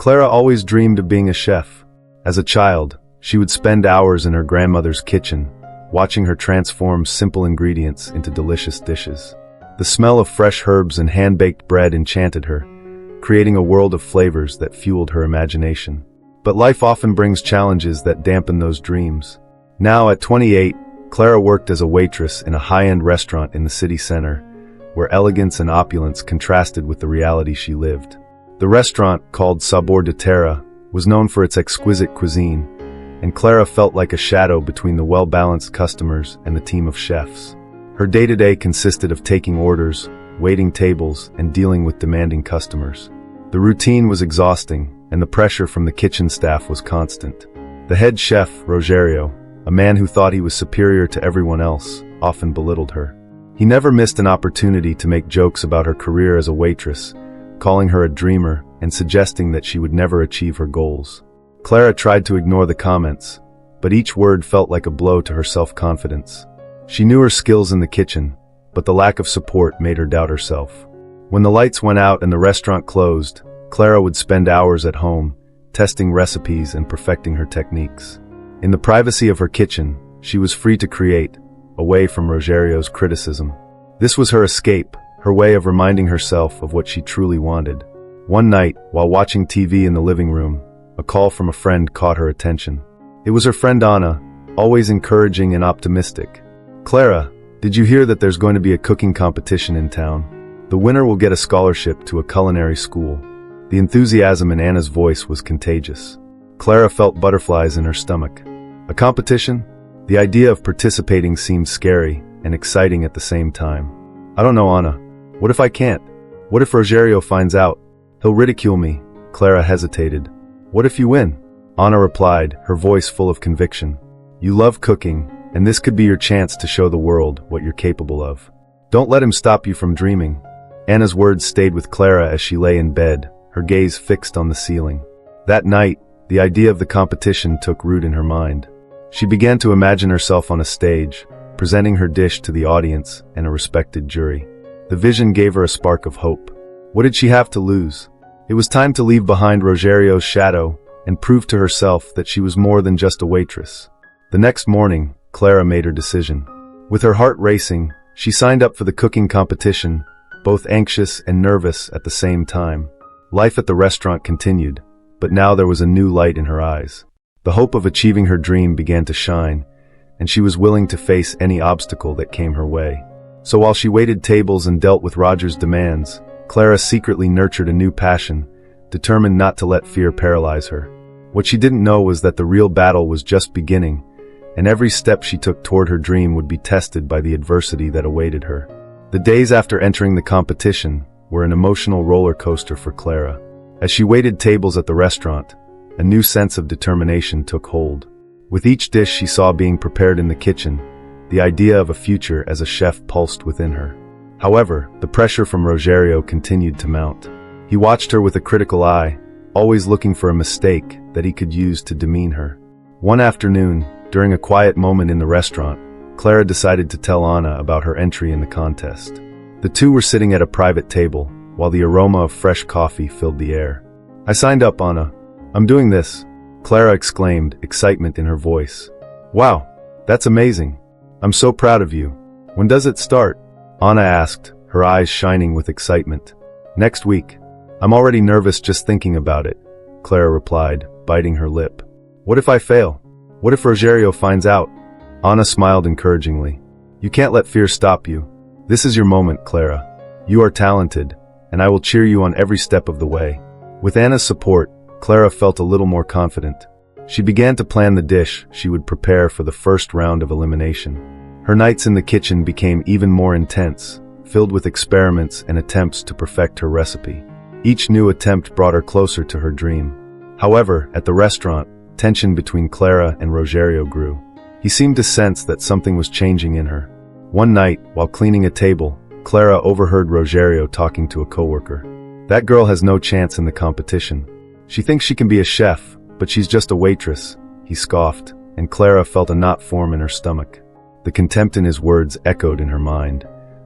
Clara always dreamed of being a chef. As a child, she would spend hours in her grandmother's kitchen, watching her transform simple ingredients into delicious dishes. The smell of fresh herbs and hand-baked bread enchanted her, creating a world of flavors that fueled her imagination. But life often brings challenges that dampen those dreams. Now, at 28, Clara worked as a waitress in a high-end restaurant in the city center, where elegance and opulence contrasted with the reality she lived. The restaurant, called Sabor de Terra, was known for its exquisite cuisine, and Clara felt like a shadow between the well-balanced customers and the team of chefs. Her day-to-day consisted of taking orders, waiting tables, and dealing with demanding customers. The routine was exhausting, and the pressure from the kitchen staff was constant. The head chef, Rogerio, a man who thought he was superior to everyone else, often belittled her. He never missed an opportunity to make jokes about her career as a waitress, calling her a dreamer and suggesting that she would never achieve her goals. Clara tried to ignore the comments, but each word felt like a blow to her self-confidence. She knew her skills in the kitchen, but the lack of support made her doubt herself. When the lights went out and the restaurant closed, Clara would spend hours at home, testing recipes and perfecting her techniques. In the privacy of her kitchen, she was free to create, away from Rogerio's criticism. This was her escape, her way of reminding herself of what she truly wanted. One night, while watching TV in the living room, a call from a friend caught her attention. It was her friend Anna, always encouraging and optimistic. "Clara, did you hear that there's going to be a cooking competition in town? The winner will get a scholarship to a culinary school." The enthusiasm in Anna's voice was contagious. Clara felt butterflies in her stomach. A competition? The idea of participating seemed scary and exciting at the same time. "I don't know, Anna. What if I can't? What if Rogerio finds out? He'll ridicule me." Clara hesitated. "What if you win?" Anna replied, her voice full of conviction. "You love cooking, and this could be your chance to show the world what you're capable of. Don't let him stop you from dreaming." Anna's words stayed with Clara as she lay in bed, her gaze fixed on the ceiling. That night, the idea of the competition took root in her mind. She began to imagine herself on a stage, presenting her dish to the audience and a respected jury. The vision gave her a spark of hope. What did she have to lose? It was time to leave behind Rogerio's shadow and prove to herself that she was more than just a waitress. The next morning, Clara made her decision. With her heart racing, she signed up for the cooking competition, both anxious and nervous at the same time. Life at the restaurant continued, but now there was a new light in her eyes. The hope of achieving her dream began to shine, and she was willing to face any obstacle that came her way. So while she waited tables and dealt with Roger's demands, Clara secretly nurtured a new passion, determined not to let fear paralyze her. What she didn't know was that the real battle was just beginning, and every step she took toward her dream would be tested by the adversity that awaited her. The days after entering the competition were an emotional roller coaster for Clara. As she waited tables at the restaurant, a new sense of determination took hold. With each dish she saw being prepared in the kitchen, the idea of a future as a chef pulsed within her. However, the pressure from Rogerio continued to mount. He watched her with a critical eye, always looking for a mistake that he could use to demean her. One afternoon, during a quiet moment in the restaurant, Clara decided to tell Anna about her entry in the contest. The two were sitting at a private table, while the aroma of fresh coffee filled the air. "I signed up, Anna. I'm doing this," Clara exclaimed, excitement in her voice. "Wow, that's amazing. I'm so proud of you. When does it start?" Anna asked, her eyes shining with excitement. "Next week. I'm already nervous just thinking about it," Clara replied, biting her lip. "What if I fail? What if Rogerio finds out?" Anna smiled encouragingly. "You can't let fear stop you. This is your moment, Clara. You are talented, and I will cheer you on every step of the way." With Anna's support, Clara felt a little more confident. She began to plan the dish she would prepare for the first round of elimination. Her nights in the kitchen became even more intense, filled with experiments and attempts to perfect her recipe. Each new attempt brought her closer to her dream. However, at the restaurant, tension between Clara and Rogerio grew. He seemed to sense that something was changing in her. One night, while cleaning a table, Clara overheard Rogerio talking to a coworker. "That girl has no chance in the competition. She thinks she can be a chef, but she's just a waitress," he scoffed, and Clara felt a knot form in her stomach. The contempt in his words echoed in her mind,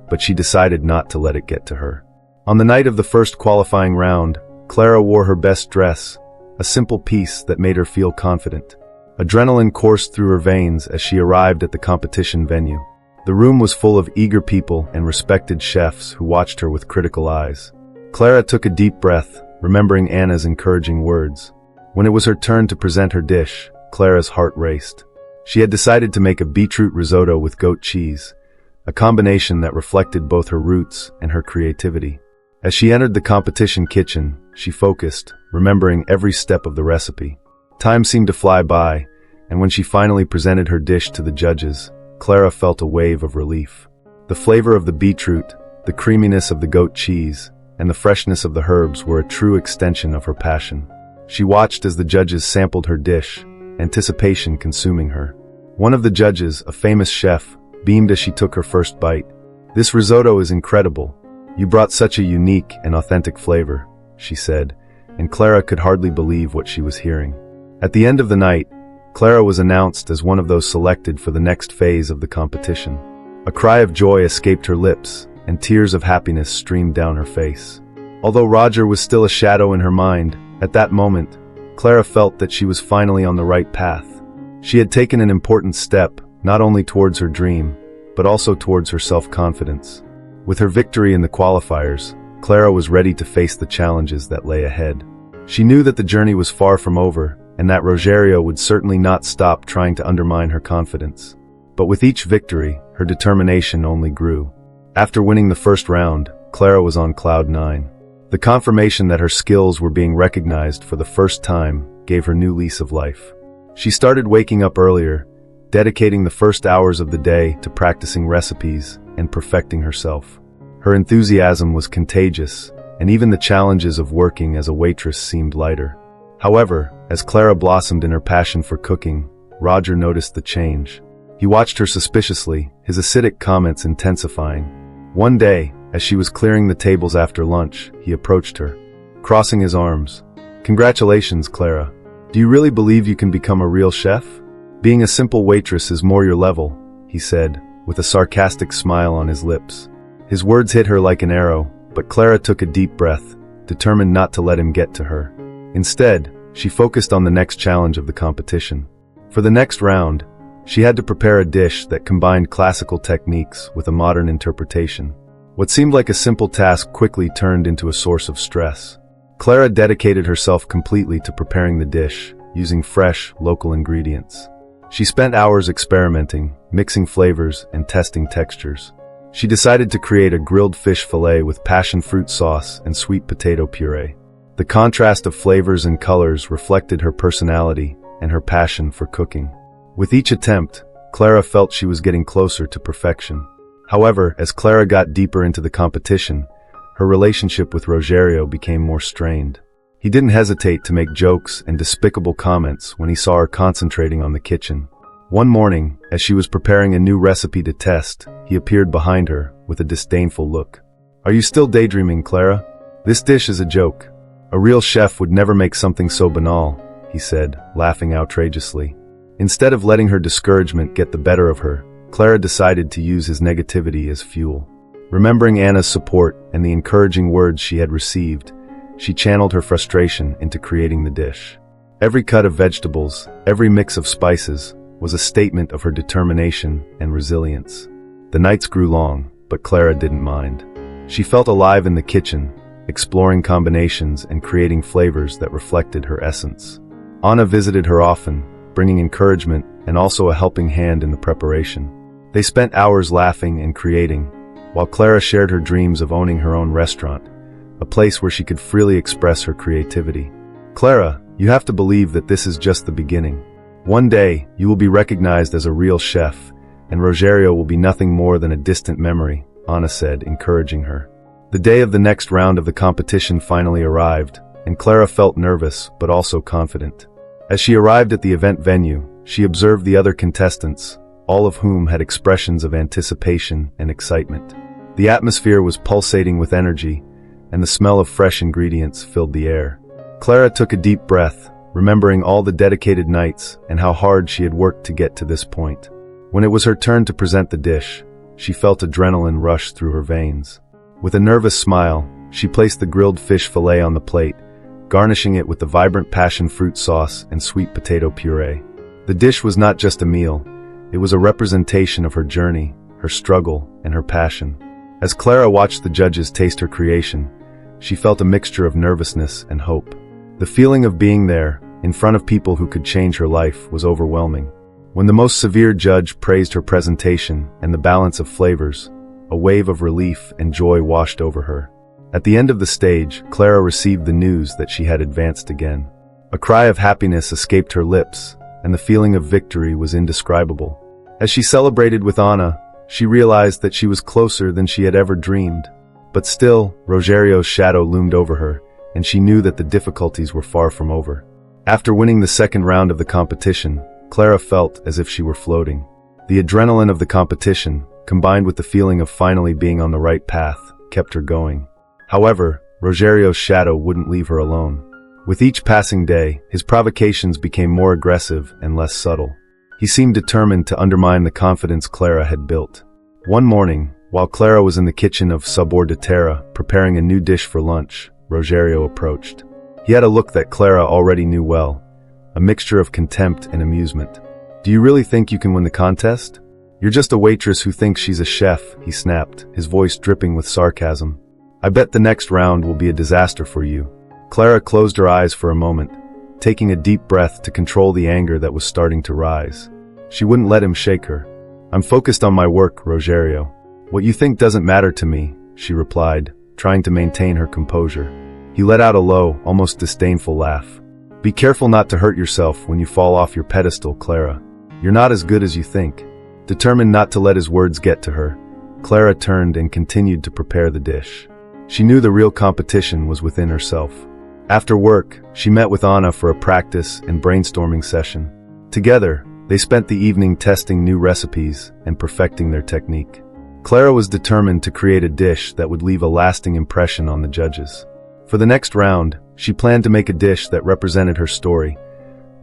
but she decided not to let it get to her. On the night of the first qualifying round, Clara wore her best dress, a simple piece that made her feel confident. Adrenaline coursed through her veins as she arrived at the competition venue. The room was full of eager people and respected chefs who watched her with critical eyes. Clara took a deep breath, remembering Anna's encouraging words. When it was her turn to present her dish, Clara's heart raced. She had decided to make a beetroot risotto with goat cheese, a combination that reflected both her roots and her creativity. As she entered the competition kitchen, she focused, remembering every step of the recipe. Time seemed to fly by, and when she finally presented her dish to the judges, Clara felt a wave of relief. The flavor of the beetroot, the creaminess of the goat cheese, and the freshness of the herbs were a true extension of her passion. She watched as the judges sampled her dish, anticipation consuming her. One of the judges, a famous chef, beamed as she took her first bite. "This risotto is incredible. You brought such a unique and authentic flavor," she said, and Clara could hardly believe what she was hearing. At the end of the night, Clara was announced as one of those selected for the next phase of the competition. A cry of joy escaped her lips, and tears of happiness streamed down her face. Although Roger was still a shadow in her mind, at that moment, Clara felt that she was finally on the right path. She had taken an important step, not only towards her dream, but also towards her self-confidence. With her victory in the qualifiers, Clara was ready to face the challenges that lay ahead. She knew that the journey was far from over, and that Rogerio would certainly not stop trying to undermine her confidence. But with each victory, her determination only grew. After winning the first round, Clara was on cloud 9. The confirmation that her skills were being recognized for the first time gave her new lease of life. She started waking up earlier, dedicating the first hours of the day to practicing recipes and perfecting herself. Her enthusiasm was contagious, and even the challenges of working as a waitress seemed lighter. However, as Clara blossomed in her passion for cooking, Roger noticed the change. He watched her suspiciously, his acidic comments intensifying. One day, as she was clearing the tables after lunch, he approached her, crossing his arms. "Congratulations, Clara. Do you really believe you can become a real chef? Being a simple waitress is more your level," he said, with a sarcastic smile on his lips. His words hit her like an arrow, but Clara took a deep breath, determined not to let him get to her. Instead, she focused on the next challenge of the competition. For the next round, she had to prepare a dish that combined classical techniques with a modern interpretation. What seemed like a simple task quickly turned into a source of stress. Clara dedicated herself completely to preparing the dish, using fresh, local ingredients. She spent hours experimenting, mixing flavors, and testing textures. She decided to create a grilled fish fillet with passion fruit sauce and sweet potato puree. The contrast of flavors and colors reflected her personality and her passion for cooking. With each attempt, Clara felt she was getting closer to perfection. However, as Clara got deeper into the competition, her relationship with Rogerio became more strained. He didn't hesitate to make jokes and despicable comments when he saw her concentrating on the kitchen. One morning, as she was preparing a new recipe to test, he appeared behind her with a disdainful look. "Are you still daydreaming, Clara? This dish is a joke. A real chef would never make something so banal," he said, laughing outrageously. Instead of letting her discouragement get the better of her, Clara decided to use his negativity as fuel. Remembering Anna's support and the encouraging words she had received, she channeled her frustration into creating the dish. Every cut of vegetables, every mix of spices, was a statement of her determination and resilience. The nights grew long, but Clara didn't mind. She felt alive in the kitchen, exploring combinations and creating flavors that reflected her essence. Anna visited her often, bringing encouragement and also a helping hand in the preparation. They spent hours laughing and creating, while Clara shared her dreams of owning her own restaurant, a place where she could freely express her creativity. "Clara, you have to believe that this is just the beginning. One day, you will be recognized as a real chef, and Rogerio will be nothing more than a distant memory," Anna said, encouraging her. The day of the next round of the competition finally arrived, and Clara felt nervous but also confident. As she arrived at the event venue, she observed the other contestants, all of whom had expressions of anticipation and excitement. The atmosphere was pulsating with energy, and the smell of fresh ingredients filled the air. Clara took a deep breath, remembering all the dedicated nights and how hard she had worked to get to this point. When it was her turn to present the dish, she felt adrenaline rush through her veins. With a nervous smile, she placed the grilled fish fillet on the plate, garnishing it with the vibrant passion fruit sauce and sweet potato puree. The dish was not just a meal, it was a representation of her journey, her struggle, and her passion. As Clara watched the judges taste her creation, she felt a mixture of nervousness and hope. The feeling of being there, in front of people who could change her life, was overwhelming. When the most severe judge praised her presentation and the balance of flavors, a wave of relief and joy washed over her. At the end of the stage, Clara received the news that she had advanced again. A cry of happiness escaped her lips, and the feeling of victory was indescribable. As she celebrated with Anna, she realized that she was closer than she had ever dreamed. But still, Rogerio's shadow loomed over her, and she knew that the difficulties were far from over. After winning the second round of the competition, Clara felt as if she were floating. The adrenaline of the competition, combined with the feeling of finally being on the right path, kept her going. However, Rogerio's shadow wouldn't leave her alone. With each passing day, his provocations became more aggressive and less subtle. He seemed determined to undermine the confidence Clara had built. One morning, while Clara was in the kitchen of Sabor de Terra preparing a new dish for lunch, Rogerio approached. He had a look that Clara already knew well, a mixture of contempt and amusement. "Do you really think you can win the contest? You're just a waitress who thinks she's a chef," he snapped, his voice dripping with sarcasm. "I bet the next round will be a disaster for you." Clara closed her eyes for a moment, taking a deep breath to control the anger that was starting to rise. She wouldn't let him shake her. "I'm focused on my work, Rogerio. What you think doesn't matter to me," she replied, trying to maintain her composure. He let out a low, almost disdainful laugh. "Be careful not to hurt yourself when you fall off your pedestal, Clara. You're not as good as you think." Determined not to let his words get to her, Clara turned and continued to prepare the dish. She knew the real competition was within herself. After work, she met with Anna for a practice and brainstorming session. Together, they spent the evening testing new recipes and perfecting their technique. Clara was determined to create a dish that would leave a lasting impression on the judges. For the next round, she planned to make a dish that represented her story,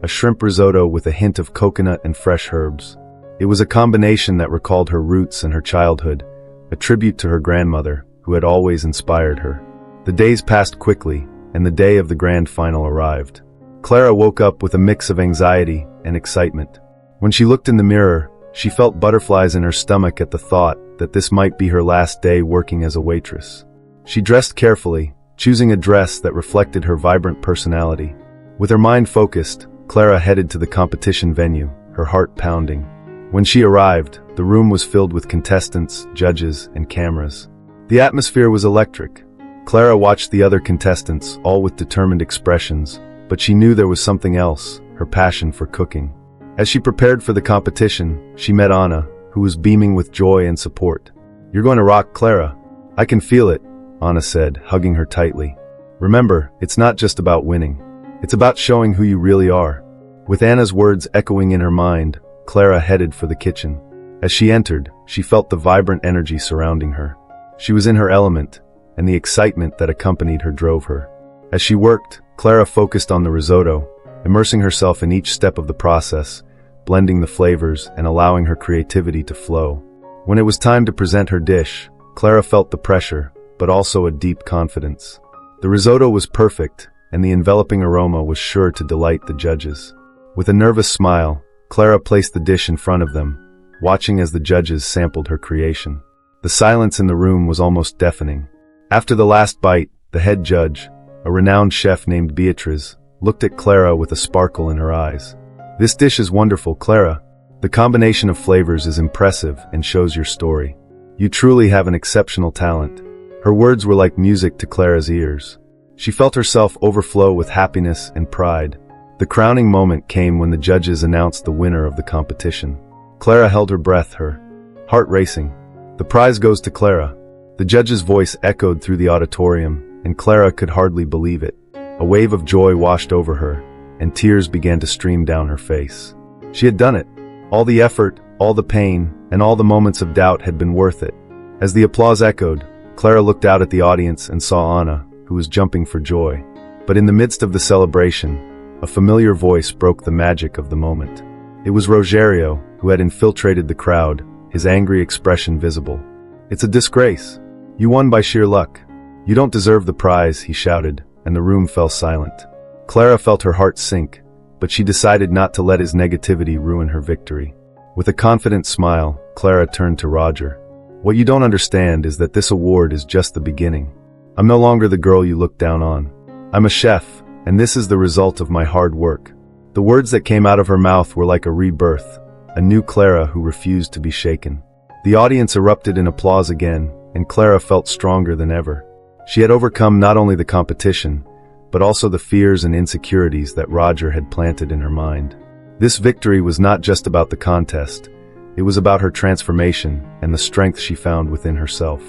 a shrimp risotto with a hint of coconut and fresh herbs. It was a combination that recalled her roots and her childhood, a tribute to her grandmother, who had always inspired her. The days passed quickly, and the day of the grand final arrived. Clara woke up with a mix of anxiety and excitement. When she looked in the mirror, she felt butterflies in her stomach at the thought that this might be her last day working as a waitress. She dressed carefully, choosing a dress that reflected her vibrant personality. With her mind focused, Clara headed to the competition venue, her heart pounding. When she arrived, the room was filled with contestants, judges, and cameras. The atmosphere was electric. Clara watched the other contestants, all with determined expressions, but she knew there was something else, her passion for cooking. As she prepared for the competition, she met Anna, who was beaming with joy and support. "You're going to rock, Clara. I can feel it," Anna said, hugging her tightly. "Remember, it's not just about winning. It's about showing who you really are." With Anna's words echoing in her mind, Clara headed for the kitchen. As she entered, she felt the vibrant energy surrounding her. She was in her element, and the excitement that accompanied her drove her. As she worked, Clara focused on the risotto, immersing herself in each step of the process, blending the flavors and allowing her creativity to flow. When it was time to present her dish, Clara felt the pressure, but also a deep confidence. The risotto was perfect, and the enveloping aroma was sure to delight the judges. With a nervous smile, Clara placed the dish in front of them, watching as the judges sampled her creation. The silence in the room was almost deafening. After the last bite, the head judge, a renowned chef named Beatriz, looked at Clara with a sparkle in her eyes. "This dish is wonderful, Clara. The combination of flavors is impressive and shows your story. You truly have an exceptional talent." Her words were like music to Clara's ears. She felt herself overflow with happiness and pride. The crowning moment came when the judges announced the winner of the competition. Clara held her breath, her heart racing. "The prize goes to Clara." The judge's voice echoed through the auditorium, and Clara could hardly believe it. A wave of joy washed over her, and tears began to stream down her face. She had done it. All the effort, all the pain, and all the moments of doubt had been worth it. As the applause echoed, Clara looked out at the audience and saw Anna, who was jumping for joy. But in the midst of the celebration, a familiar voice broke the magic of the moment. It was Rogerio, who had infiltrated the crowd, his angry expression visible. "It's a disgrace. You won by sheer luck. You don't deserve the prize," he shouted, and the room fell silent. Clara felt her heart sink, but she decided not to let his negativity ruin her victory. With a confident smile, Clara turned to Roger. "What you don't understand is that this award is just the beginning. I'm no longer the girl you look down on. I'm a chef, and this is the result of my hard work." The words that came out of her mouth were like a rebirth, a new Clara who refused to be shaken. The audience erupted in applause again, and Clara felt stronger than ever. She had overcome not only the competition, but also the fears and insecurities that Roger had planted in her mind. This victory was not just about the contest, it was about her transformation and the strength she found within herself.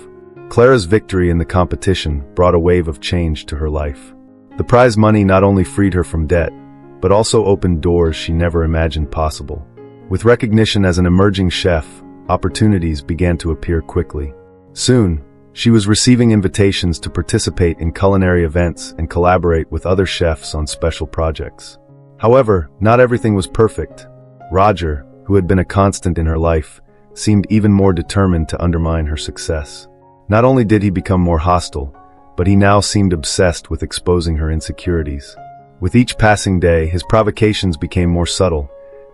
Clara's victory in the competition brought a wave of change to her life. The prize money not only freed her from debt, but also opened doors she never imagined possible. With recognition as an emerging chef, opportunities began to appear quickly. Soon, she was receiving invitations to participate in culinary events and collaborate with other chefs on special projects. However, not everything was perfect. Roger, who had been a constant in her life, seemed even more determined to undermine her success. Not only did he become more hostile, but he now seemed obsessed with exposing her insecurities. With each passing day, his provocations became more subtle,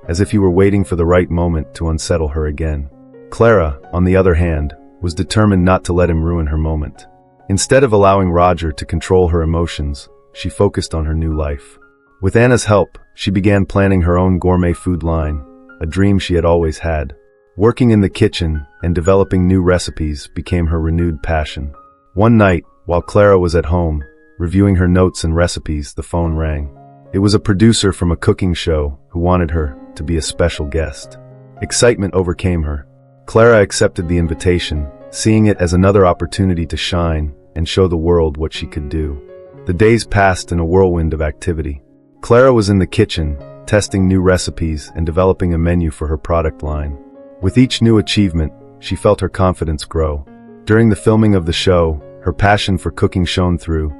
as if he were waiting for the right moment to unsettle her again. Clara, on the other hand, was determined not to let him ruin her moment. Instead of allowing Roger to control her emotions, she focused on her new life. With Anna's help, she began planning her own gourmet food line, a dream she had always had. Working in the kitchen and developing new recipes became her renewed passion. One night, while Clara was at home, reviewing her notes and recipes, the phone rang. It was a producer from a cooking show who wanted her to be a special guest. Excitement overcame her. Clara accepted the invitation, seeing it as another opportunity to shine and show the world what she could do. The days passed in a whirlwind of activity. Clara was in the kitchen, testing new recipes and developing a menu for her product line. With each new achievement, she felt her confidence grow. During the filming of the show, her passion for cooking shone through,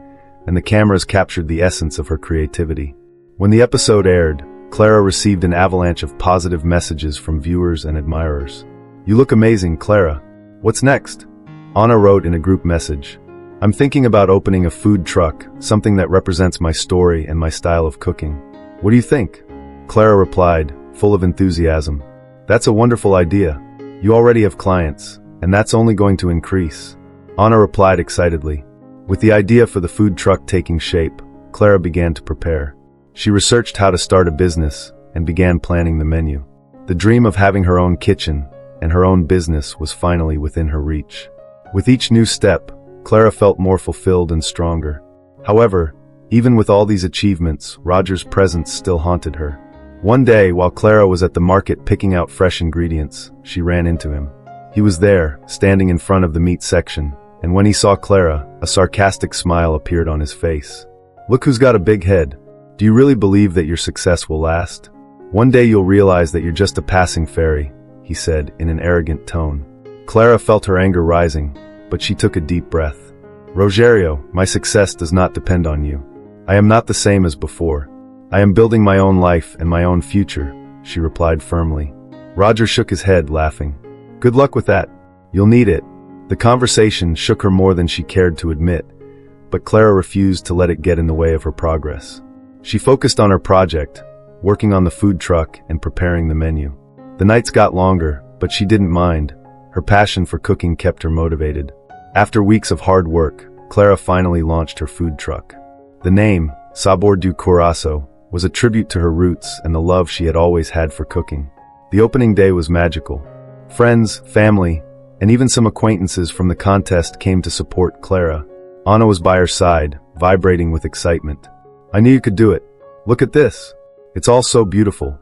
and the cameras captured the essence of her creativity. When the episode aired, Clara received an avalanche of positive messages from viewers and admirers. "You look amazing, Clara. What's next?" Anna wrote in a group message. "I'm thinking about opening a food truck, something that represents my story and my style of cooking. What do you think?" Clara replied, full of enthusiasm. "That's a wonderful idea. You already have clients, and that's only going to increase." Anna replied excitedly. With the idea for the food truck taking shape, Clara began to prepare. She researched how to start a business and began planning the menu. The dream of having her own kitchen and her own business was finally within her reach. With each new step, Clara felt more fulfilled and stronger. However, even with all these achievements, Roger's presence still haunted her. One day, while Clara was at the market picking out fresh ingredients, she ran into him. He was there, standing in front of the meat section, and when he saw Clara, a sarcastic smile appeared on his face. "Look who's got a big head. Do you really believe that your success will last? One day you'll realize that you're just a passing fairy," he said in an arrogant tone. Clara felt her anger rising, but she took a deep breath. "Rogerio, my success does not depend on you. I am not the same as before. I am building my own life and my own future," she replied firmly. Roger shook his head, laughing. "Good luck with that. You'll need it." The conversation shook her more than she cared to admit, but Clara refused to let it get in the way of her progress. She focused on her project, working on the food truck and preparing the menu. The nights got longer, but she didn't mind. Her passion for cooking kept her motivated. After weeks of hard work, Clara finally launched her food truck. The name, Sabor do Coração, was a tribute to her roots and the love she had always had for cooking. The opening day was magical. Friends, family, and even some acquaintances from the contest came to support Clara. Anna was by her side, vibrating with excitement. "I knew you could do it. Look at this. It's all so beautiful,"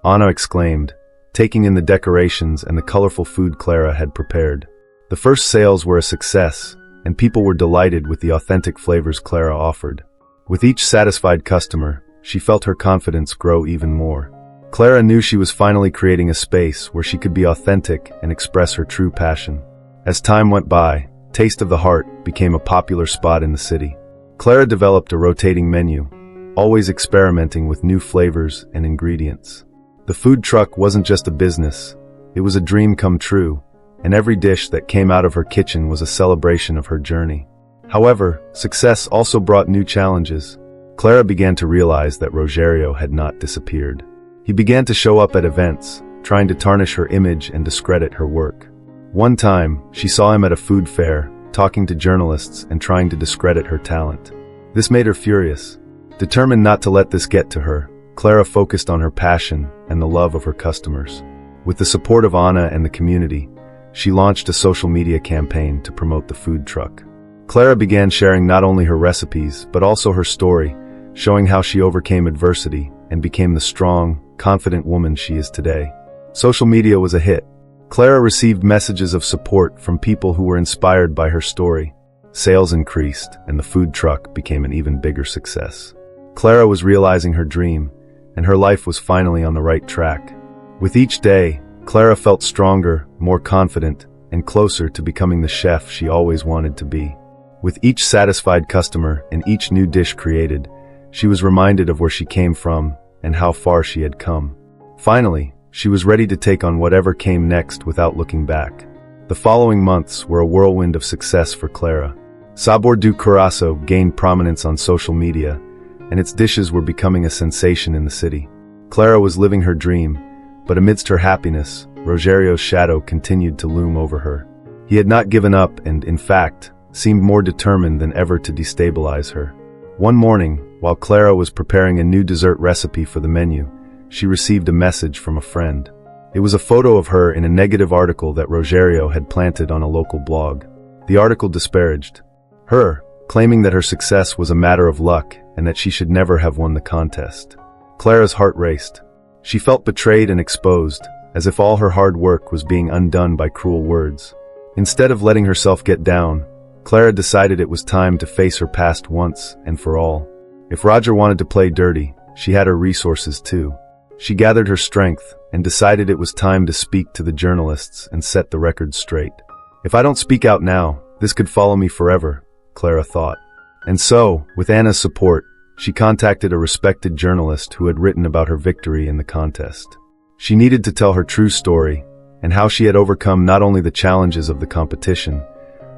Anna exclaimed, taking in the decorations and the colorful food Clara had prepared. The first sales were a success, and people were delighted with the authentic flavors Clara offered. With each satisfied customer, she felt her confidence grow even more. Clara knew she was finally creating a space where she could be authentic and express her true passion. As time went by, Taste of the Heart became a popular spot in the city. Clara developed a rotating menu, always experimenting with new flavors and ingredients. The food truck wasn't just a business, it was a dream come true, and every dish that came out of her kitchen was a celebration of her journey. However, success also brought new challenges. Clara began to realize that Rogerio had not disappeared. He began to show up at events, trying to tarnish her image and discredit her work. One time, she saw him at a food fair, talking to journalists and trying to discredit her talent. This made her furious. Determined not to let this get to her, Clara focused on her passion and the love of her customers. With the support of Anna and the community, she launched a social media campaign to promote the food truck. Clara began sharing not only her recipes, but also her story, showing how she overcame adversity and became the strong, confident woman she is today. Social media was a hit. Clara received messages of support from people who were inspired by her story. Sales increased, and the food truck became an even bigger success. Clara was realizing her dream, and her life was finally on the right track. With each day, Clara felt stronger, more confident, and closer to becoming the chef she always wanted to be. With each satisfied customer and each new dish created, she was reminded of where she came from and how far she had come. Finally, she was ready to take on whatever came next without looking back. The following months were a whirlwind of success for Clara. Sabor do Coração gained prominence on social media, and its dishes were becoming a sensation in the city. Clara was living her dream, but amidst her happiness, Rogerio's shadow continued to loom over her. He had not given up and, in fact, seemed more determined than ever to destabilize her. One morning, while Clara was preparing a new dessert recipe for the menu, she received a message from a friend. It was a photo of her in a negative article that Rogerio had planted on a local blog. The article disparaged her, claiming that her success was a matter of luck and that she should never have won the contest. Clara's heart raced. She felt betrayed and exposed, as if all her hard work was being undone by cruel words. Instead of letting herself get down, Clara decided it was time to face her past once and for all. If Roger wanted to play dirty, she had her resources too. She gathered her strength and decided it was time to speak to the journalists and set the record straight. If I don't speak out now, this could follow me forever, Clara thought. And so, with Anna's support, she contacted a respected journalist who had written about her victory in the contest. She needed to tell her true story and how she had overcome not only the challenges of the competition,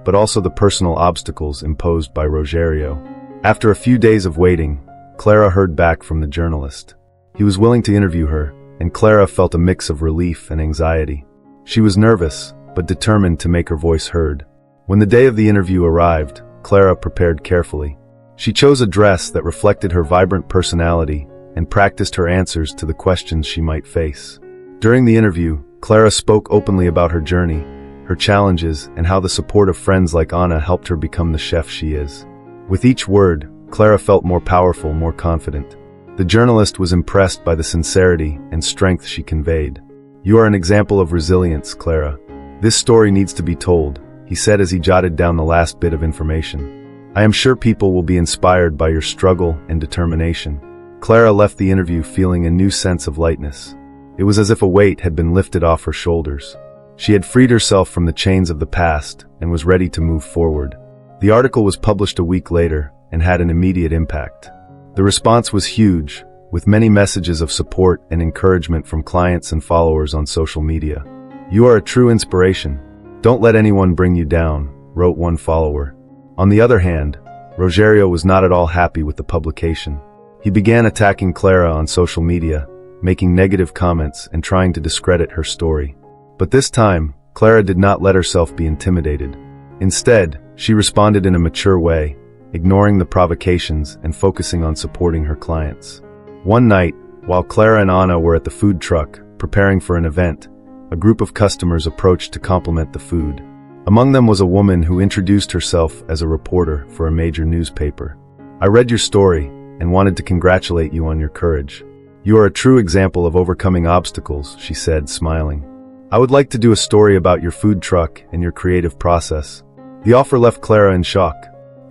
but also the personal obstacles imposed by Rogerio. After a few days of waiting, Clara heard back from the journalist. He was willing to interview her, and Clara felt a mix of relief and anxiety. She was nervous, but determined to make her voice heard. When the day of the interview arrived, Clara prepared carefully. She chose a dress that reflected her vibrant personality and practiced her answers to the questions she might face. During the interview, Clara spoke openly about her journey, her challenges, and how the support of friends like Anna helped her become the chef she is. With each word, Clara felt more powerful, more confident. The journalist was impressed by the sincerity and strength she conveyed. "You are an example of resilience, Clara. This story needs to be told," he said as he jotted down the last bit of information. "I am sure people will be inspired by your struggle and determination." Clara left the interview feeling a new sense of lightness. It was as if a weight had been lifted off her shoulders. She had freed herself from the chains of the past and was ready to move forward. The article was published a week later and had an immediate impact. The response was huge, with many messages of support and encouragement from clients and followers on social media. "You are a true inspiration. Don't let anyone bring you down," wrote one follower. On the other hand, Rogerio was not at all happy with the publication. He began attacking Clara on social media, making negative comments and trying to discredit her story. But this time, Clara did not let herself be intimidated. Instead, she responded in a mature way, ignoring the provocations and focusing on supporting her clients. One night, while Clara and Anna were at the food truck, preparing for an event, a group of customers approached to compliment the food. Among them was a woman who introduced herself as a reporter for a major newspaper. "I read your story and wanted to congratulate you on your courage. You are a true example of overcoming obstacles," she said, smiling. "I would like to do a story about your food truck and your creative process." The offer left Clara in shock.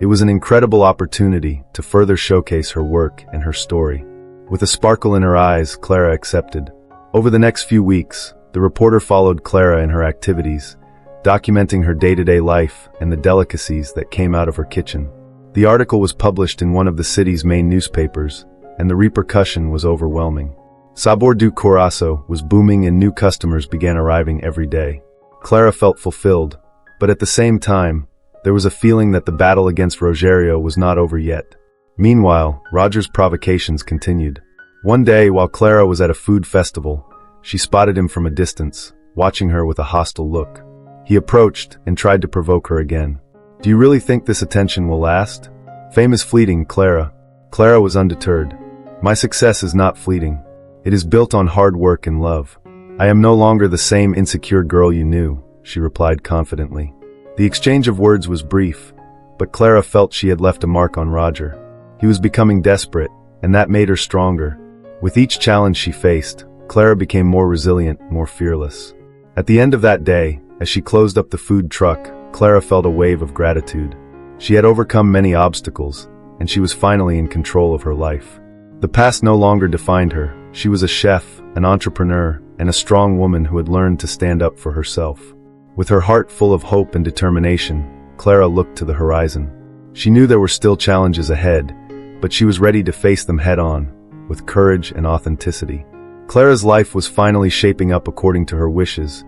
It was an incredible opportunity to further showcase her work and her story. With a sparkle in her eyes, Clara accepted. Over the next few weeks, the reporter followed Clara in her activities, documenting her day-to-day life and the delicacies that came out of her kitchen. The article was published in one of the city's main newspapers, and the repercussion was overwhelming. Sabor do Coração was booming and new customers began arriving every day. Clara felt fulfilled, but at the same time, there was a feeling that the battle against Rogerio was not over yet. Meanwhile, Roger's provocations continued. One day, while Clara was at a food festival, she spotted him from a distance, watching her with a hostile look. He approached and tried to provoke her again. "Do you really think this attention will last?" "Fame is fleeting, Clara." Clara was undeterred. "My success is not fleeting. It is built on hard work and love. I am no longer the same insecure girl you knew," she replied confidently. The exchange of words was brief, but Clara felt she had left a mark on Roger. He was becoming desperate, and that made her stronger. With each challenge she faced, Clara became more resilient, more fearless. At the end of that day, as she closed up the food truck, Clara felt a wave of gratitude. She had overcome many obstacles, and she was finally in control of her life. The past no longer defined her. She was a chef, an entrepreneur, and a strong woman who had learned to stand up for herself. With her heart full of hope and determination, Clara looked to the horizon. She knew there were still challenges ahead, but she was ready to face them head-on, with courage and authenticity. Clara's life was finally shaping up according to her wishes,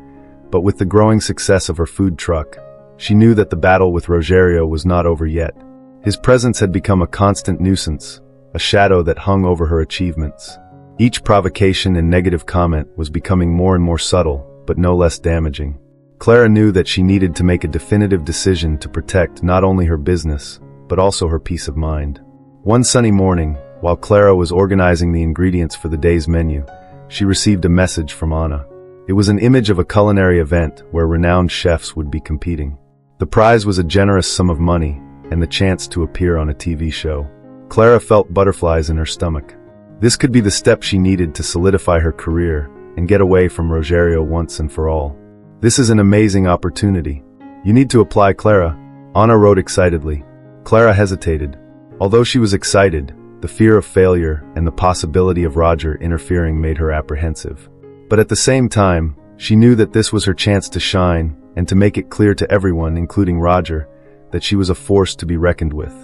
but with the growing success of her food truck, she knew that the battle with Rogerio was not over yet. His presence had become a constant nuisance, a shadow that hung over her achievements. Each provocation and negative comment was becoming more and more subtle, but no less damaging. Clara knew that she needed to make a definitive decision to protect not only her business, but also her peace of mind. One sunny morning, while Clara was organizing the ingredients for the day's menu, she received a message from Anna. It was an image of a culinary event where renowned chefs would be competing. The prize was a generous sum of money and the chance to appear on a TV show. Clara felt butterflies in her stomach. This could be the step she needed to solidify her career and get away from Rogerio once and for all. "This is an amazing opportunity. You need to apply, Clara," Anna wrote excitedly. Clara hesitated. Although she was excited, the fear of failure and the possibility of Roger interfering made her apprehensive. But at the same time, she knew that this was her chance to shine and to make it clear to everyone, including Roger, that she was a force to be reckoned with.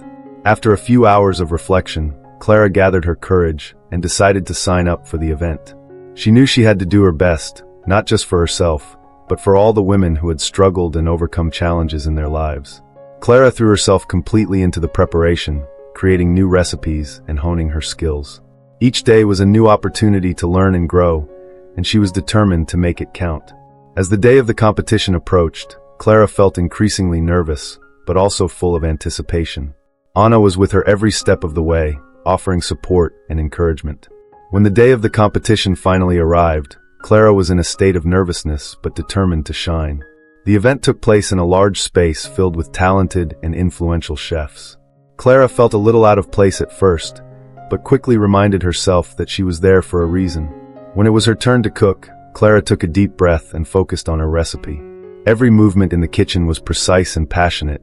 After a few hours of reflection, Clara gathered her courage and decided to sign up for the event. She knew she had to do her best, not just for herself, but for all the women who had struggled and overcome challenges in their lives. Clara threw herself completely into the preparation, creating new recipes and honing her skills. Each day was a new opportunity to learn and grow, and she was determined to make it count. As the day of the competition approached, Clara felt increasingly nervous, but also full of anticipation. Anna was with her every step of the way, offering support and encouragement. When the day of the competition finally arrived, Clara was in a state of nervousness but determined to shine. The event took place in a large space filled with talented and influential chefs. Clara felt a little out of place at first, but quickly reminded herself that she was there for a reason. When it was her turn to cook, Clara took a deep breath and focused on her recipe. Every movement in the kitchen was precise and passionate,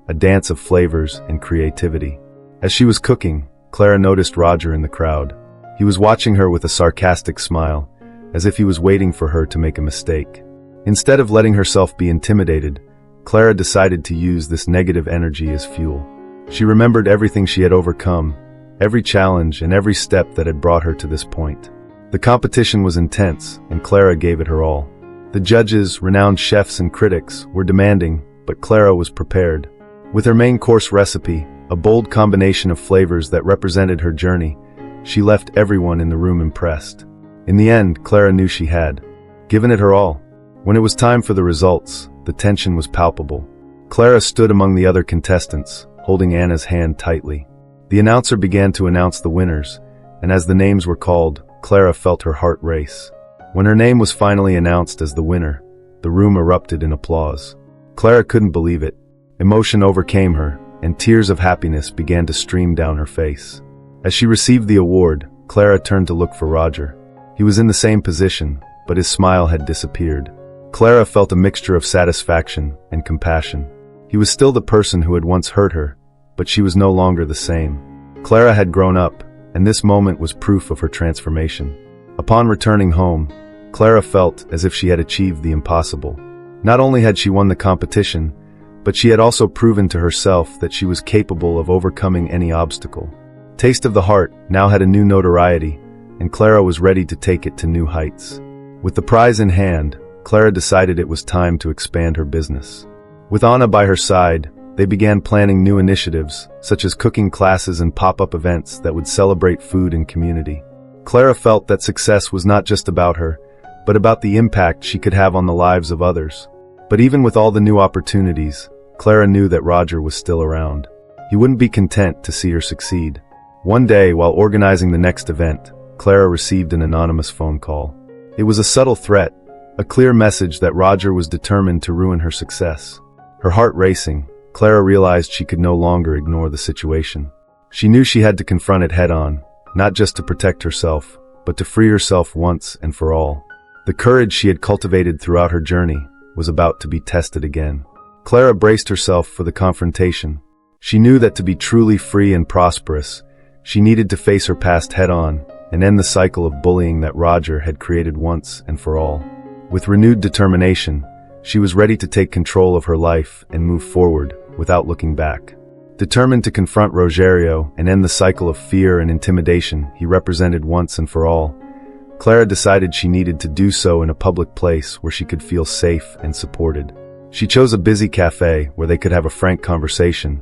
a dance of flavors and creativity. As she was cooking, Clara noticed Roger in the crowd. He was watching her with a sarcastic smile, as if he was waiting for her to make a mistake. Instead of letting herself be intimidated, Clara decided to use this negative energy as fuel. She remembered everything she had overcome, every challenge and every step that had brought her to this point. The competition was intense, and Clara gave it her all. The judges, renowned chefs and critics, were demanding, but Clara was prepared. With her main course recipe, a bold combination of flavors that represented her journey, she left everyone in the room impressed. In the end, Clara knew she had given it her all. When it was time for the results, the tension was palpable. Clara stood among the other contestants, holding Anna's hand tightly. The announcer began to announce the winners, and as the names were called, Clara felt her heart race. When her name was finally announced as the winner, the room erupted in applause. Clara couldn't believe it. Emotion overcame her, and tears of happiness began to stream down her face. As she received the award, Clara turned to look for Roger. He was in the same position, but his smile had disappeared. Clara felt a mixture of satisfaction and compassion. He was still the person who had once hurt her, but she was no longer the same. Clara had grown up, and this moment was proof of her transformation. Upon returning home, Clara felt as if she had achieved the impossible. Not only had she won the competition, but she had also proven to herself that she was capable of overcoming any obstacle. Taste of the Heart now had a new notoriety, and Clara was ready to take it to new heights. With the prize in hand, Clara decided it was time to expand her business. With Anna by her side, They began planning new initiatives, such as cooking classes and pop-up events that would celebrate food and community. Clara felt that success was not just about her, but about the impact she could have on the lives of others. But even with all the new opportunities, Clara knew that Roger was still around. He wouldn't be content to see her succeed. One day, while organizing the next event, Clara received an anonymous phone call. It was a subtle threat, a clear message that Roger was determined to ruin her success. Her heart racing, Clara realized she could no longer ignore the situation. She knew she had to confront it head-on, not just to protect herself, but to free herself once and for all. The courage she had cultivated throughout her journey was about to be tested again. Clara braced herself for the confrontation. She knew that to be truly free and prosperous, she needed to face her past head-on and end the cycle of bullying that Roger had created once and for all. With renewed determination, she was ready to take control of her life and move forward without looking back. Determined to confront Rogerio and end the cycle of fear and intimidation he represented once and for all, Clara decided she needed to do so in a public place where she could feel safe and supported. She chose a busy cafe where they could have a frank conversation,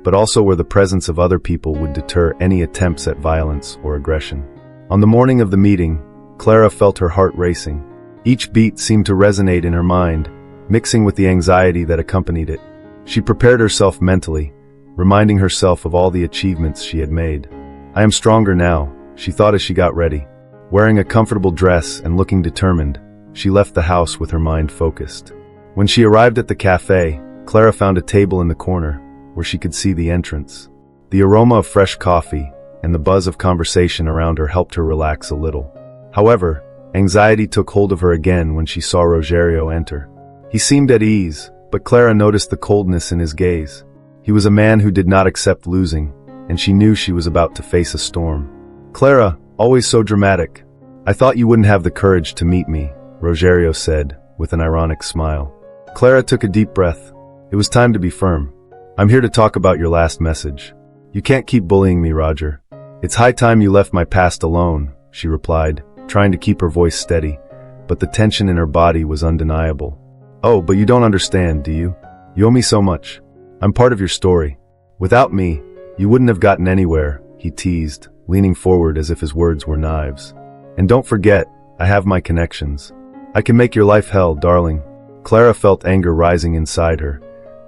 but also where the presence of other people would deter any attempts at violence or aggression. On the morning of the meeting, Clara felt her heart racing. Each beat seemed to resonate in her mind, mixing with the anxiety that accompanied it. She prepared herself mentally, reminding herself of all the achievements she had made. "I am stronger now," she thought as she got ready. Wearing a comfortable dress and looking determined, she left the house with her mind focused. When she arrived at the cafe, Clara found a table in the corner, where she could see the entrance. The aroma of fresh coffee and the buzz of conversation around her helped her relax a little. However, anxiety took hold of her again when she saw Rogerio enter. He seemed at ease, but Clara noticed the coldness in his gaze. He was a man who did not accept losing, and she knew she was about to face a storm. "Clara, always so dramatic. I thought you wouldn't have the courage to meet me," Rogerio said, with an ironic smile. Clara took a deep breath. It was time to be firm. "I'm here to talk about your last message. You can't keep bullying me, Roger. It's high time you left my past alone," she replied, trying to keep her voice steady, but the tension in her body was undeniable. "Oh, but you don't understand, do you? You owe me so much. I'm part of your story. Without me, you wouldn't have gotten anywhere," he teased, leaning forward as if his words were knives. "And don't forget, I have my connections. I can make your life hell, darling." Clara felt anger rising inside her,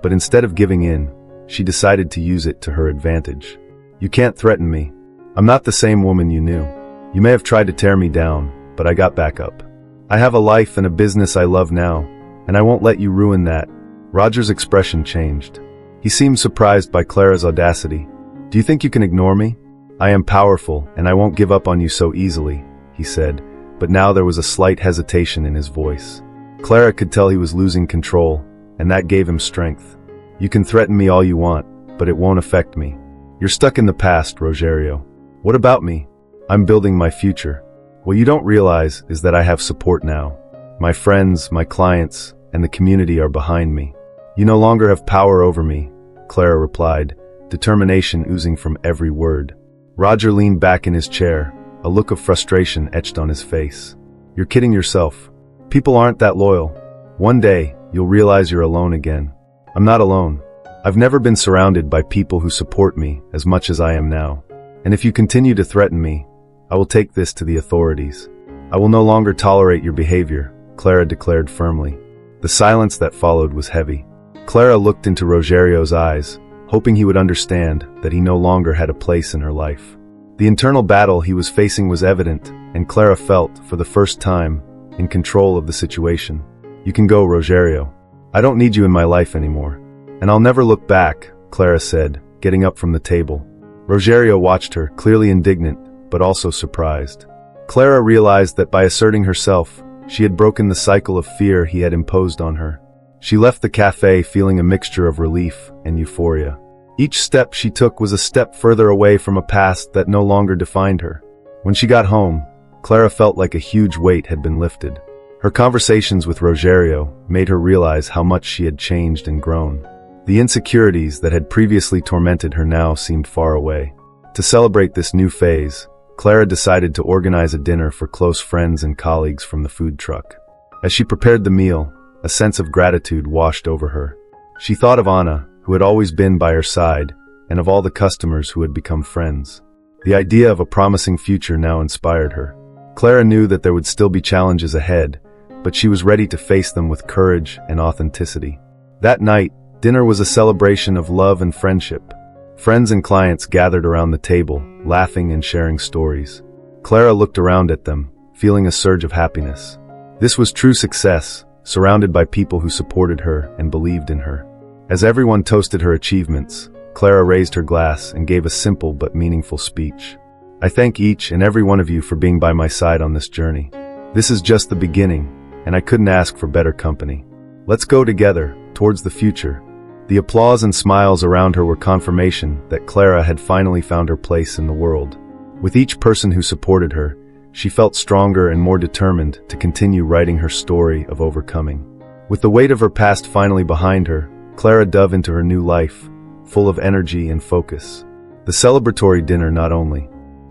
but instead of giving in, she decided to use it to her advantage. "You can't threaten me. I'm not the same woman you knew. You may have tried to tear me down, but I got back up. I have a life and a business I love now, and I won't let you ruin that." Roger's expression changed. He seemed surprised by Clara's audacity. "Do you think you can ignore me? I am powerful, and I won't give up on you so easily," he said, but now there was a slight hesitation in his voice. Clara could tell he was losing control, and that gave him strength. "You can threaten me all you want, but it won't affect me. You're stuck in the past, Rogerio. What about me? I'm building my future. What you don't realize is that I have support now. My friends, my clients, and the community are behind me. You no longer have power over me," Clara replied, determination oozing from every word. Roger leaned back in his chair, a look of frustration etched on his face. "You're kidding yourself. People aren't that loyal. One day, you'll realize you're alone again." "I'm not alone. I've never been surrounded by people who support me as much as I am now. And if you continue to threaten me, I will take this to the authorities. I will no longer tolerate your behavior," Clara declared firmly. The silence that followed was heavy. Clara looked into Rogerio's eyes, hoping he would understand that he no longer had a place in her life. The internal battle he was facing was evident, and Clara felt, for the first time, in control of the situation. "You can go, Rogerio. I don't need you in my life anymore. And I'll never look back," Clara said, getting up from the table. Rogerio watched her, clearly indignant, but also surprised. Clara realized that by asserting herself, she had broken the cycle of fear he had imposed on her. She left the cafe feeling a mixture of relief and euphoria. Each step she took was a step further away from a past that no longer defined her. When she got home, Clara felt like a huge weight had been lifted. Her conversations with Rogerio made her realize how much she had changed and grown. The insecurities that had previously tormented her now seemed far away. To celebrate this new phase, Clara decided to organize a dinner for close friends and colleagues from the food truck. As she prepared the meal, a sense of gratitude washed over her. She thought of Anna, who had always been by her side, and of all the customers who had become friends. The idea of a promising future now inspired her. Clara knew that there would still be challenges ahead, but she was ready to face them with courage and authenticity. That night, dinner was a celebration of love and friendship. Friends and clients gathered around the table, laughing and sharing stories. Clara looked around at them, feeling a surge of happiness. This was true success, surrounded by people who supported her and believed in her. As everyone toasted her achievements, Clara raised her glass and gave a simple but meaningful speech. I thank each and every one of you for being by my side on this journey. This is just the beginning, and I couldn't ask for better company. Let's go together, towards the future. The applause and smiles around her were confirmation that Clara had finally found her place in the world. With each person who supported her, she felt stronger and more determined to continue writing her story of overcoming. With the weight of her past finally behind her, Clara dove into her new life, full of energy and focus. The celebratory dinner not only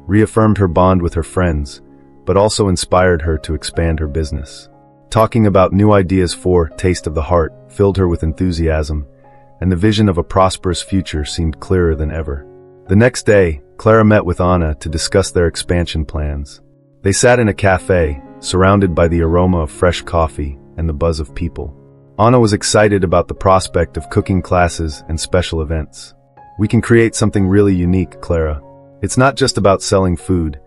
reaffirmed her bond with her friends, but also inspired her to expand her business. Talking about new ideas for Taste of the Heart filled her with enthusiasm, and the vision of a prosperous future seemed clearer than ever. The next day, Clara met with Anna to discuss their expansion plans. They sat in a cafe, surrounded by the aroma of fresh coffee and the buzz of people. Anna was excited about the prospect of cooking classes and special events. We can create something really unique, Clara. It's not just about selling food,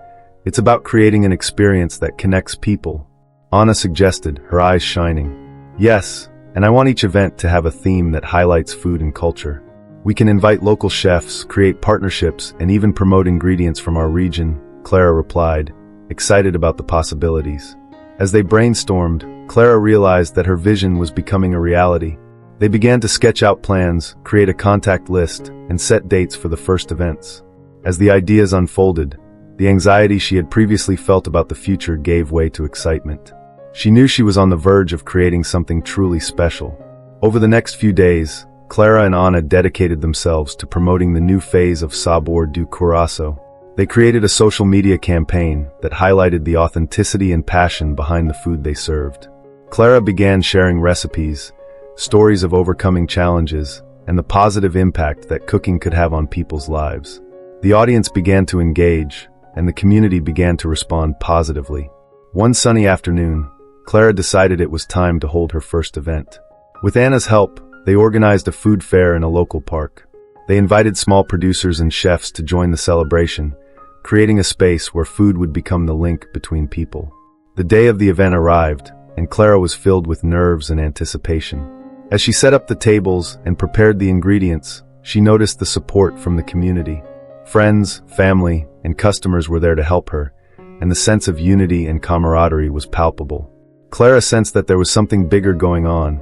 it's about creating an experience that connects people, Anna suggested, her eyes shining. Yes, and I want each event to have a theme that highlights food and culture. We can invite local chefs, create partnerships, and even promote ingredients from our region, Clara replied, excited about the possibilities. As they brainstormed, Clara realized that her vision was becoming a reality. They began to sketch out plans, create a contact list, and set dates for the first events. As the ideas unfolded, the anxiety she had previously felt about the future gave way to excitement. She knew she was on the verge of creating something truly special. Over the next few days, Clara and Anna dedicated themselves to promoting the new phase of Sabor do Coração. They created a social media campaign that highlighted the authenticity and passion behind the food they served. Clara began sharing recipes, stories of overcoming challenges, and the positive impact that cooking could have on people's lives. The audience began to engage, and the community began to respond positively. One sunny afternoon, Clara decided it was time to hold her first event. With Anna's help, they organized a food fair in a local park. They invited small producers and chefs to join the celebration, creating a space where food would become the link between people. The day of the event arrived, and Clara was filled with nerves and anticipation. As she set up the tables and prepared the ingredients, she noticed the support from the community. Friends, family, and customers were there to help her, and the sense of unity and camaraderie was palpable. Clara sensed that there was something bigger going on,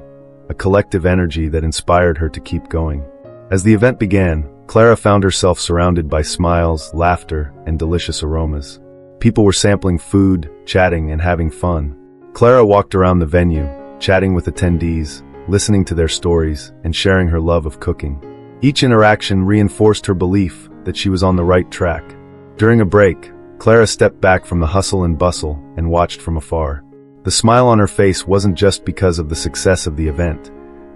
a collective energy that inspired her to keep going. As the event began, Clara found herself surrounded by smiles, laughter, and delicious aromas. People were sampling food, chatting, and having fun. Clara walked around the venue, chatting with attendees, listening to their stories, and sharing her love of cooking. Each interaction reinforced her belief that she was on the right track. During a break, Clara stepped back from the hustle and bustle and watched from afar. The smile on her face wasn't just because of the success of the event,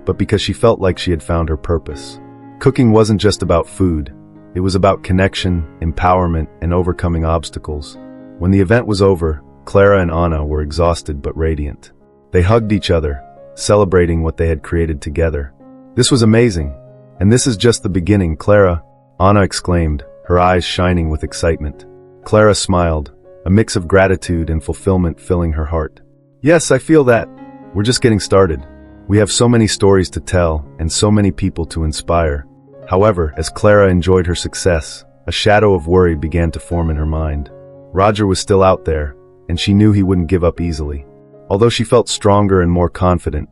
but because she felt like she had found her purpose. Cooking wasn't just about food, it was about connection, empowerment, and overcoming obstacles. When the event was over, Clara and Anna were exhausted but radiant. They hugged each other, celebrating what they had created together. This was amazing, and this is just the beginning, Clara, Anna exclaimed, her eyes shining with excitement. Clara smiled, a mix of gratitude and fulfillment filling her heart. Yes, I feel that. We're just getting started. We have so many stories to tell and so many people to inspire. However, as Clara enjoyed her success, a shadow of worry began to form in her mind. Roger was still out there, and she knew he wouldn't give up easily. Although she felt stronger and more confident,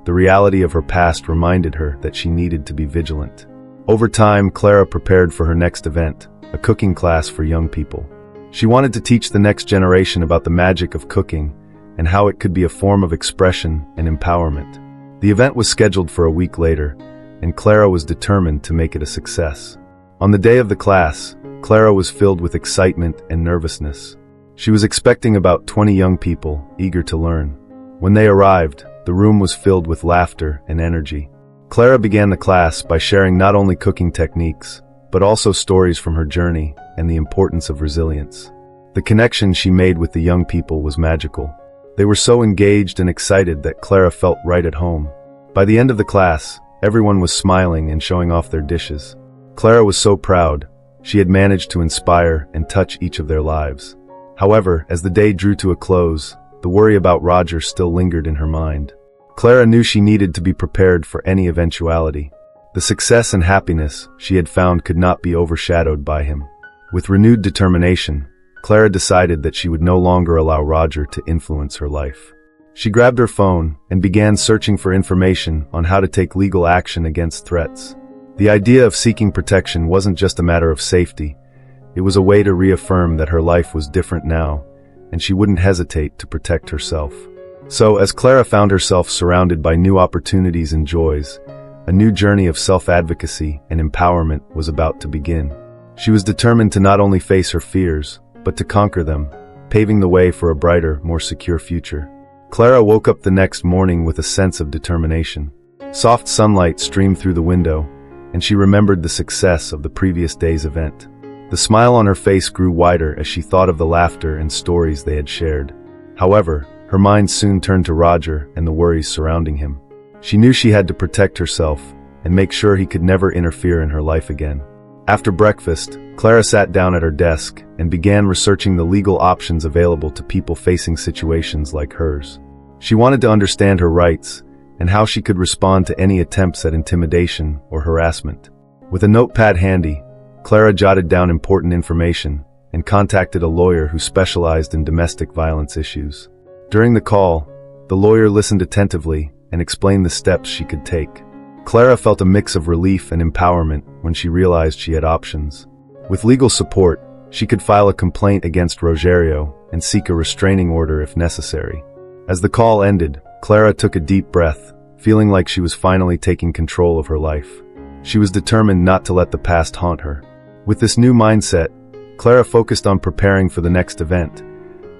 the reality of her past reminded her that she needed to be vigilant. Over time, Clara prepared for her next event, a cooking class for young people. She wanted to teach the next generation about the magic of cooking and how it could be a form of expression and empowerment. The event was scheduled for a week later, and Clara was determined to make it a success. On the day of the class, Clara was filled with excitement and nervousness. She was expecting about 20 young people, eager to learn. When they arrived, the room was filled with laughter and energy. Clara began the class by sharing not only cooking techniques, but also stories from her journey and the importance of resilience. The connection she made with the young people was magical. They were so engaged and excited that Clara felt right at home. By the end of the class, everyone was smiling and showing off their dishes. Clara was so proud. She had managed to inspire and touch each of their lives. However, as the day drew to a close, the worry about Roger still lingered in her mind. Clara knew she needed to be prepared for any eventuality. The success and happiness she had found could not be overshadowed by him. With renewed determination, Clara decided that she would no longer allow Roger to influence her life. She grabbed her phone and began searching for information on how to take legal action against threats. The idea of seeking protection wasn't just a matter of safety. It was a way to reaffirm that her life was different now, and she wouldn't hesitate to protect herself. So, as Clara found herself surrounded by new opportunities and joys, a new journey of self-advocacy and empowerment was about to begin. She was determined to not only face her fears, but to conquer them, paving the way for a brighter, more secure future. Clara woke up the next morning with a sense of determination. Soft sunlight streamed through the window, and she remembered the success of the previous day's event. The smile on her face grew wider as she thought of the laughter and stories they had shared. However, her mind soon turned to Roger and the worries surrounding him. She knew she had to protect herself and make sure he could never interfere in her life again. After breakfast, Clara sat down at her desk and began researching the legal options available to people facing situations like hers. She wanted to understand her rights and how she could respond to any attempts at intimidation or harassment. With a notepad handy, Clara jotted down important information and contacted a lawyer who specialized in domestic violence issues. During the call, the lawyer listened attentively and explained the steps she could take. Clara felt a mix of relief and empowerment when she realized she had options. With legal support, she could file a complaint against Rogerio and seek a restraining order if necessary. As the call ended, Clara took a deep breath, feeling like she was finally taking control of her life. She was determined not to let the past haunt her. With this new mindset, Clara focused on preparing for the next event,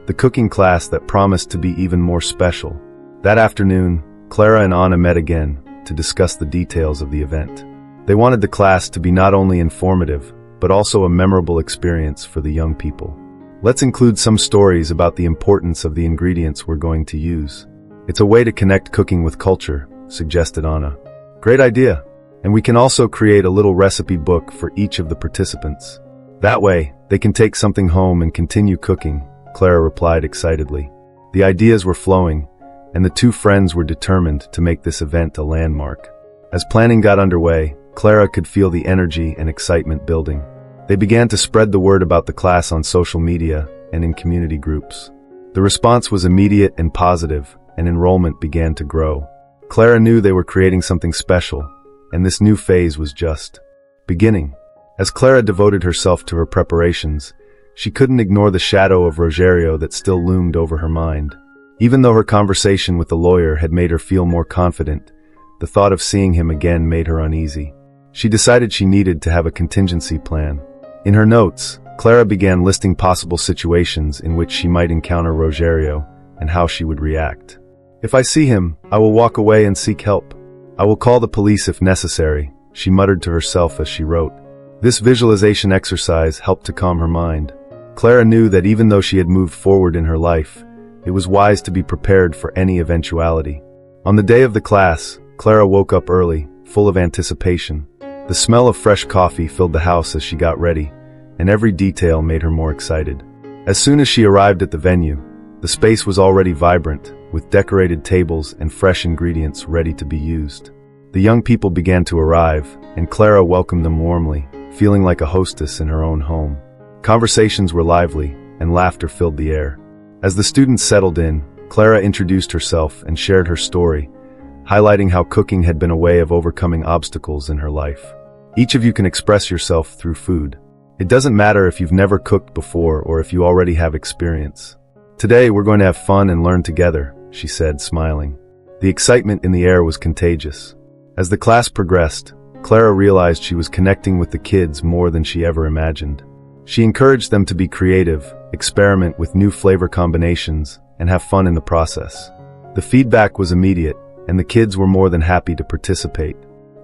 the cooking class that promised to be even more special. That afternoon, Clara and Anna met again to discuss the details of the event. They wanted the class to be not only informative, but also a memorable experience for the young people. Let's include some stories about the importance of the ingredients we're going to use. It's a way to connect cooking with culture, suggested Anna. Great idea. And we can also create a little recipe book for each of the participants. That way, they can take something home and continue cooking, Clara replied excitedly. The ideas were flowing, and the two friends were determined to make this event a landmark. As planning got underway, Clara could feel the energy and excitement building. They began to spread the word about the class on social media and in community groups. The response was immediate and positive, and enrollment began to grow. Clara knew they were creating something special, and this new phase was just beginning. As Clara devoted herself to her preparations, she couldn't ignore the shadow of Rogerio that still loomed over her mind. Even though her conversation with the lawyer had made her feel more confident, the thought of seeing him again made her uneasy. She decided she needed to have a contingency plan. In her notes, Clara began listing possible situations in which she might encounter Rogerio and how she would react. If I see him, I will walk away and seek help. I will call the police if necessary, she muttered to herself as she wrote. This visualization exercise helped to calm her mind. Clara knew that even though she had moved forward in her life, it was wise to be prepared for any eventuality. On the day of the class, Clara woke up early, full of anticipation. The smell of fresh coffee filled the house as she got ready, and every detail made her more excited. As soon as she arrived at the venue, the space was already vibrant, with decorated tables and fresh ingredients ready to be used. The young people began to arrive, and Clara welcomed them warmly, feeling like a hostess in her own home. Conversations were lively, and laughter filled the air. As the students settled in, Clara introduced herself and shared her story, highlighting how cooking had been a way of overcoming obstacles in her life. Each of you can express yourself through food. It doesn't matter if you've never cooked before or if you already have experience. Today we're going to have fun and learn together, she said, smiling. The excitement in the air was contagious. As the class progressed, Clara realized she was connecting with the kids more than she ever imagined. She encouraged them to be creative, experiment with new flavor combinations, and have fun in the process. The feedback was immediate, and the kids were more than happy to participate.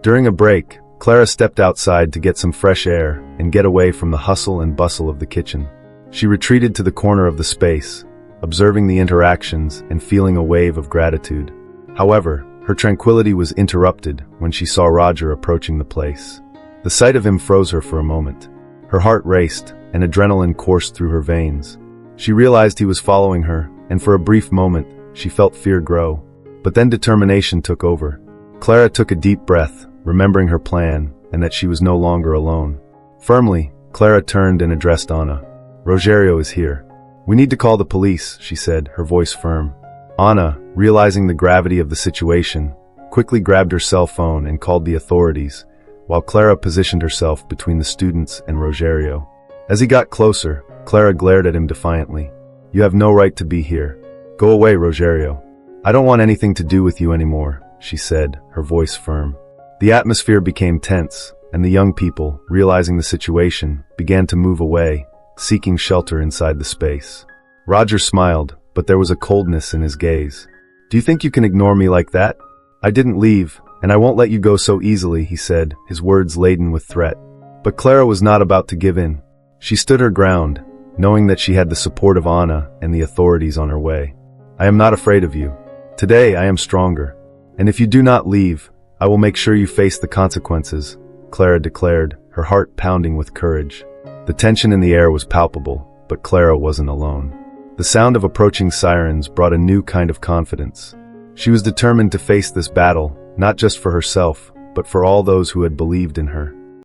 During a break, Clara stepped outside to get some fresh air and get away from the hustle and bustle of the kitchen. She retreated to the corner of the space, observing the interactions and feeling a wave of gratitude. However, her tranquility was interrupted when she saw Roger approaching the place. The sight of him froze her for a moment. Her heart raced, and adrenaline coursed through her veins. She realized he was following her, and for a brief moment, she felt fear grow. But then determination took over. Clara took a deep breath, remembering her plan, and that she was no longer alone. Firmly, Clara turned and addressed Anna. "Rogerio is here. We need to call the police," she said, her voice firm. Anna, realizing the gravity of the situation, quickly grabbed her cell phone and called the authorities, while Clara positioned herself between the students and Rogerio. As he got closer, Clara glared at him defiantly. "You have no right to be here. Go away, Rogerio. I don't want anything to do with you anymore," she said, her voice firm. The atmosphere became tense, and the young people, realizing the situation, began to move away, seeking shelter inside the space. Roger smiled, but there was a coldness in his gaze. "Do you think you can ignore me like that? I didn't leave, and I won't let you go so easily," he said, his words laden with threat. But Clara was not about to give in. She stood her ground, knowing that she had the support of Anna and the authorities on her way. "I am not afraid of you. Today I am stronger. And if you do not leave, I will make sure you face the consequences," Clara declared, her heart pounding with courage. The tension in the air was palpable, but Clara wasn't alone. The sound of approaching sirens brought a new kind of confidence. She was determined to face this battle, not just for herself, but for all those who had believed in her.